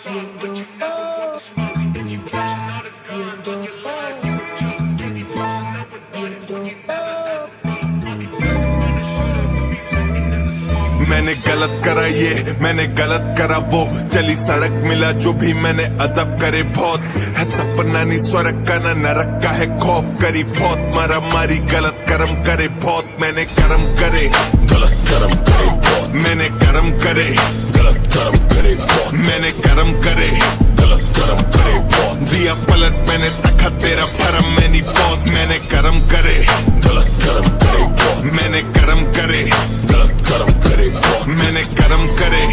मैंने गलत करा ये, मैंने गलत करा वो, चली सड़क मिला जो भी मैंने अदब करे बहुत, है सपना नहीं स्वर्ग का ना नरक का है खौफ करी बहुत, मारा मारी गलत कर्म करे बहुत, मैंने कर्म करे गलत कर्म करे बहुत, मैंने कर्म करे गलत कर्म करे बहुत, मैंने कर्म करे गलत कर्म करे बहुत, दिया पलट मैंने तखा तेरा भरम में नहीं पौस, मैंने कर्म करे गलत कर्म करे बहुत, मैंने कर्म करे गलत कर्म करे बहुत, मैंने कर्म करे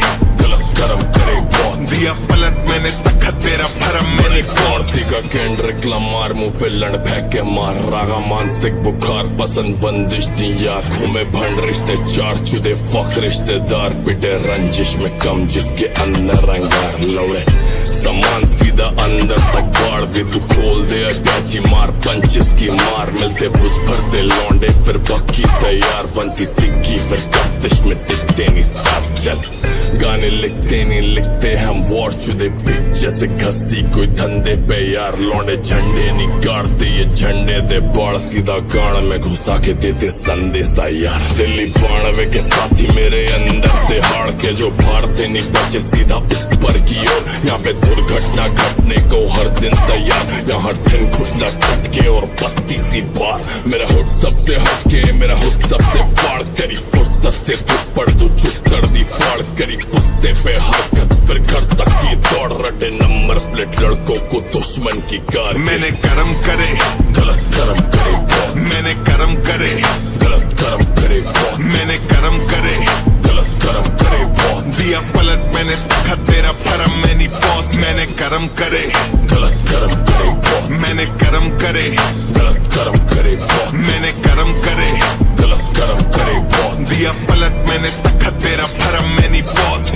गलत कर्म करे बहुत, दिया पलट मैंने तखा तेरा भरम में नहीं पौस। का केंड्रिक लमार मुंह पे लड़ फेंके मार, रागा मानसिक बुखार पसंद बंदिश दी यार, घूमे भंड रिश्ते चार चुदे फक रिश्तेदार, पिटे रंजिश में कम जिसके अंदर रंगार, लौड़े सामान सीधा अंदर तक गाड़ दे, तू खोल दे अटैची मार पंचिस की मार, मिलते बुस भरते लौंडे फिर बक्की तैयार, बनती तिक्की फिर कफ्तिश में दिखते नहीं साथ चल, गाने लिखते नहीं लिखते हम वॉर चुदे बिक जैसे घसती कोई धंधे पे यार, लौंडे झंडे नहीं गाड़ते ये झंडे दे बाढ़, सीधा गाड़ में घुसा के देते संदेशा यार, दिल्ली बाणवे के साथी मेरे अंदर तिहाड़ के जो भारते नहीं बचे सीधा ऊपर की ओर, यहाँ पे दुर्घटना घटने को हर दिन तैयार, यहाँ दिन घुटना कटके और 32 बार, मेरा हुड सबसे हटके मेरा हुड सबसे फाड़ करी, फुर्सत से पड़ तू चुप कर दी फाड़ करी, पुस्ते पे हरकत फिर घर तक की दौड़, रटे नंबर प्लेट लड़कों को दुश्मन की कार, मैंने कर्म करे गलत कर्म करे बहुत, मैंने कर्म करे गलत कर्म करे बहुत, मैंने कर्म करे गलत कर्म करे बहुत, दिया पलट मैंने तखा तेरा भरम में नहीं पौस, मैंने कर्म करे गलत कर्म करे बहुत, मैंने कर्म करे गलत कर्म करे बहुत, मैंने कर्म करे गलत कर्म करे बहुत, दिया पलट मैंने तखा तेरा भरम में नहीं पौस,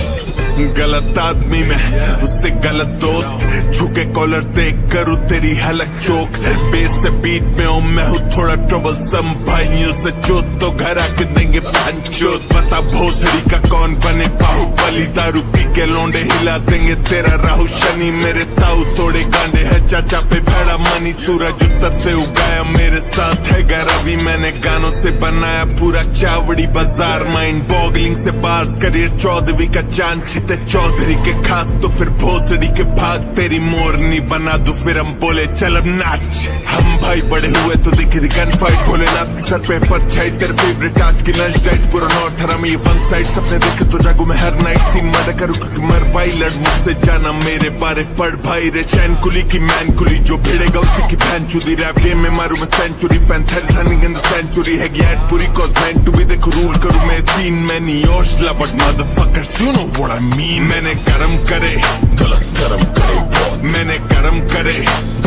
गलत आदमी में उससे गलत दोस्त, झुके कॉलर देख करूँ तेरी हलक चोक, बेस से बीट में हूँ मैं हूँ थोड़ा ट्रबल सम, भाइयों से चोट तो घर आके देंगे पंचोत, बता भोसड़ी का कौन बने बाहुबली, दारू पी के लौंडे हिला देंगे तेरा राहु शनि, मेरे ताऊ थोड़े गांडे है चाचा पे भेड़ा मनी, सूरज उत्तर से उगाया मेरे साथ है रवि, मैंने गानों से बनाया पूरा चावड़ी बाजार, माइंड बॉगलिंग से बार्स करियर 14वीं का चांद, चीते चौधरी के खास तो फिर भोसड़ी के भाग, तेरी मोरनी बना दू फिर हम बोले चल अब नाच, हम भाई बड़े हुए तो दिखी थी गन फाइट, भोलेनाथ के सर पे परछाई, तेरे फेवरेट आज की लंच डाइट, पूरा नॉर्थ हरा में ये वन साइड, सपने देखे तो जागू मैं हर नाइट, सीन मर्डर करूँ क्योंकि मर भाई, लड़ मुझसे जाना मेरे बारे पढ़ भाई रे, चैन कुली की मैन कुली जो भिड़ेगा उसी की बहन चुदी, रैप गेम में मारू मैं century, panther running in the century है गैट पूरी कॉज मैन टू बी, देखो रूल करूँ मैं सीन में नहीं ओशला but motherfuckers you know what I mean, मैंने कर्म करे गलत कर्म करे बहुत, मैंने कर्म करे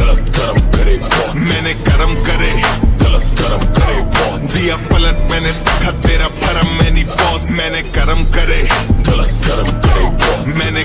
गलत कर्म करे बहुत, मैंने कर्म करे गलत कर्म करे बहुत, दिया पलट मैंने तखा तेरा भरम में नहीं पौस, मैंने कर्म करे गलत कर्म करे बहुत, मैंने